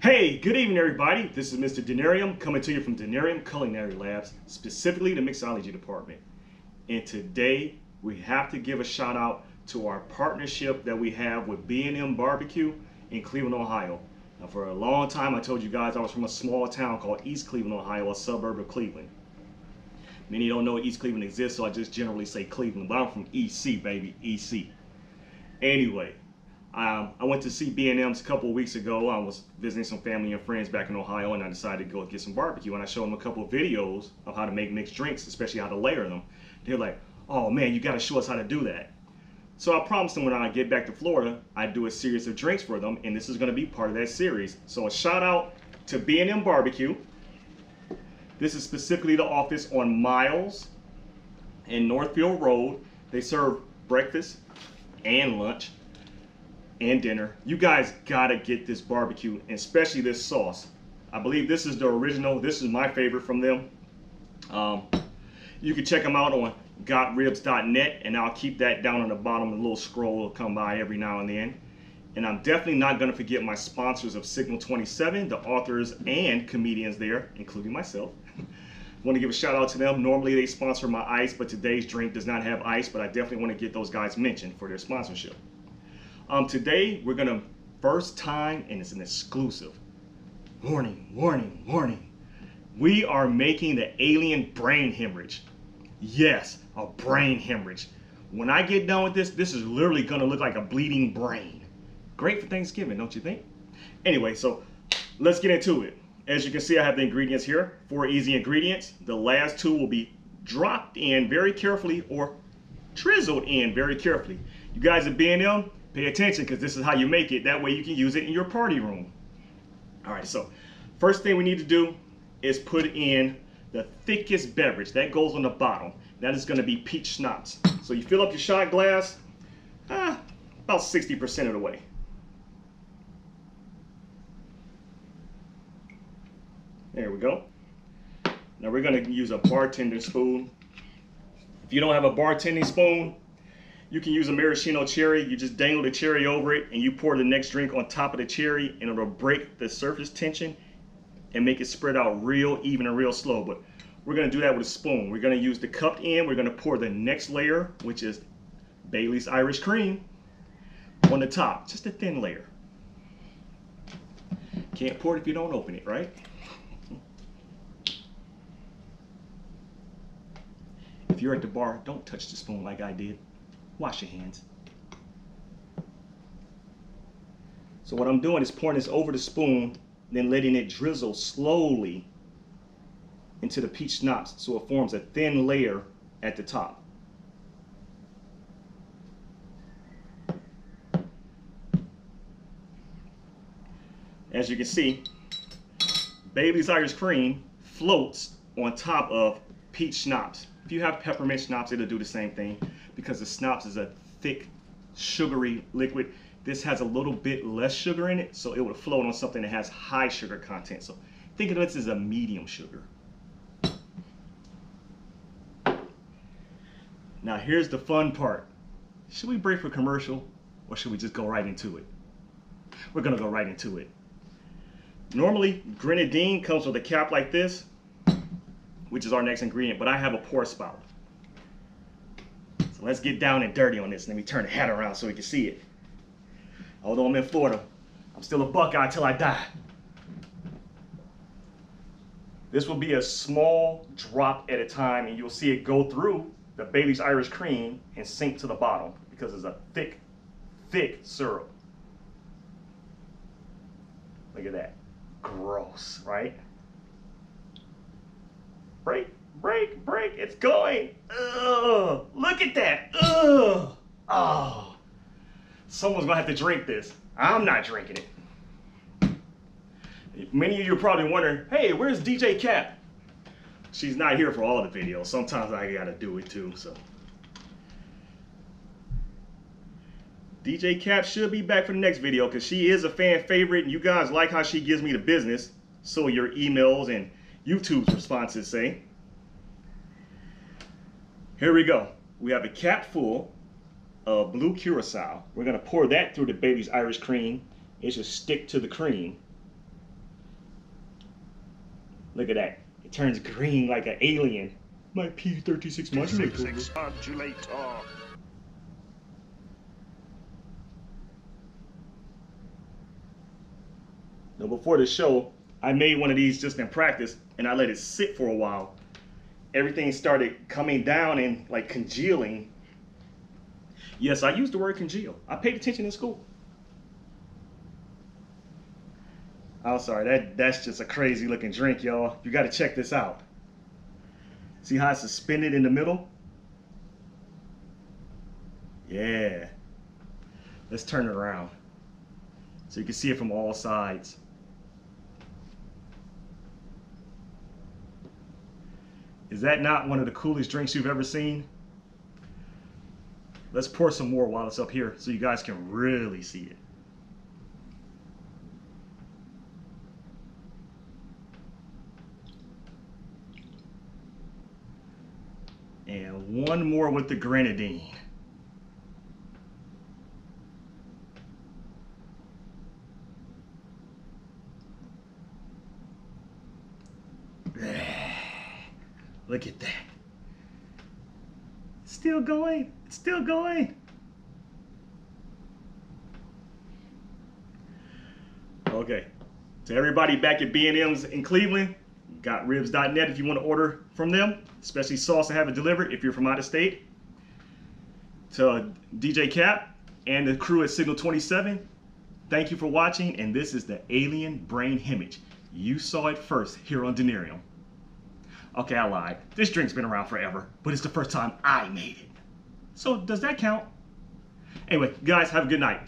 Hey, good evening everybody. This is Mr. Dannerium coming to you from Dannerium Culinary Labs, specifically the mixology department. And today we have to give a shout out to our partnership that we have with B&M Barbecue in Cleveland, Ohio. Now for a long time I told you guys I was from a small town called East Cleveland, Ohio, a suburb of Cleveland. Many don't know East Cleveland exists, so I just generally say Cleveland, but I'm from EC, baby, EC. Anyway, I went to see B&M's a couple of weeks ago. I was visiting some family and friends back in Ohio, and I decided to go get some barbecue. And I showed them a couple of videos of how to make mixed drinks, especially how to layer them. They're like, "Oh man, you got to show us how to do that." So I promised them when I get back to Florida, I'd do a series of drinks for them, and this is going to be part of that series. So a shout out to B&M Barbecue. This is specifically the office on Miles and Northfield Road. They serve breakfast and lunch and dinner. You guys gotta get this barbecue, and especially this sauce. I believe this is the original. This is my favorite from them. You can check them out on gotribs.net, and I'll keep that down on the bottom. A little scroll will come by every now and then. And I'm definitely not gonna forget my sponsors of Signal 27, the authors and comedians there, including myself. Want to give a shout out to them. Normally they sponsor my ice, but today's drink does not have ice, but I definitely want to get those guys mentioned for their sponsorship. Today we're gonna, first time, and it's an exclusive, warning, warning, warning, we are making the alien brain hemorrhage. Yes, a brain hemorrhage. When I get done with this, this is literally gonna look like a bleeding brain. Great for Thanksgiving, don't you think? Anyway, so let's get into it. As you can see, I have the ingredients here, 4 easy ingredients. The last 2 will be dropped in very carefully or drizzled in very carefully. You guys at B&M, pay attention, because this is how you make it. That way you can use it in your party room. All right, so first thing we need to do is put in the thickest beverage. That goes on the bottom. That is going to be peach schnapps. So you fill up your shot glass about 60% of the way. There we go. Now we're going to use a bartender spoon. If you don't have a bartending spoon, you can use a maraschino cherry. You just dangle the cherry over it and you pour the next drink on top of the cherry, and it'll break the surface tension and make it spread out real even and real slow. But we're going to do that with a spoon. We're going to use the cupped end. We're going to pour the next layer, which is Bailey's Irish Cream, on the top. Just a thin layer. Can't pour it if you don't open it, right? If you're at the bar, don't touch the spoon like I did. Wash your hands. So what I'm doing is pouring this over the spoon, then letting it drizzle slowly into the peach schnapps so it forms a thin layer at the top. As you can see, Bailey's Irish Cream floats on top of peach schnapps. If you have peppermint schnapps, it'll do the same thing, because the schnapps is a thick, sugary liquid. This has a little bit less sugar in it, so it would float on something that has high sugar content. So think of this as a medium sugar. Now here's the fun part. Should we break for commercial, or should we just go right into it? We're gonna go right into it. Normally, grenadine comes with a cap like this, which is our next ingredient, but I have a pour spout. So let's get down and dirty on this. Let me turn the hat around so we can see it. Although I'm in Florida, I'm still a Buckeye till I die. This will be a small drop at a time, and you'll see it go through the Bailey's Irish Cream and sink to the bottom, because it's a thick, thick syrup. Look at that. Gross, right? Break, break, break, it's going. Ugh, look at that. Ugh. Oh. Someone's gonna have to drink this. I'm not drinking it. Many of you are probably wondering, hey, where's DJ Cap? She's not here for all the videos. Sometimes I gotta do it too, so. DJ Cap should be back for the next video, because she is a fan favorite, and you guys like how she gives me the business. So your emails and YouTube's responses say. Here we go. We have a cap full of blue curacao. We're going to pour that through the Bailey's Irish Cream. It should stick to the cream. Look at that. It turns green like an alien. My P36 modulator. Now before the show, I made one of these just in practice and I let it sit for a while. Everything started coming down and like congealing. Yes, I used the word congeal. I paid attention in school. I'm sorry, that's just a crazy looking drink, y'all. You gotta check this out. See how it's suspended in the middle? Yeah. Let's turn it around so you can see it from all sides. Is that not one of the coolest drinks you've ever seen? Let's pour some more while it's up here so you guys can really see it. And one more with the grenadine. Look at that. It's still going. It's still going. Okay. To everybody back at B&M's in Cleveland, gotribs.net if you want to order from them, especially sauce and have it delivered if you're from out of state. To DJ Cap and the crew at Signal 27, thank you for watching, and this is the Alien Brain Hemorrhage. You saw it first here on Dannerium. Okay, I lied. This drink's been around forever, but it's the first time I made it. So does that count? Anyway, guys, have a good night.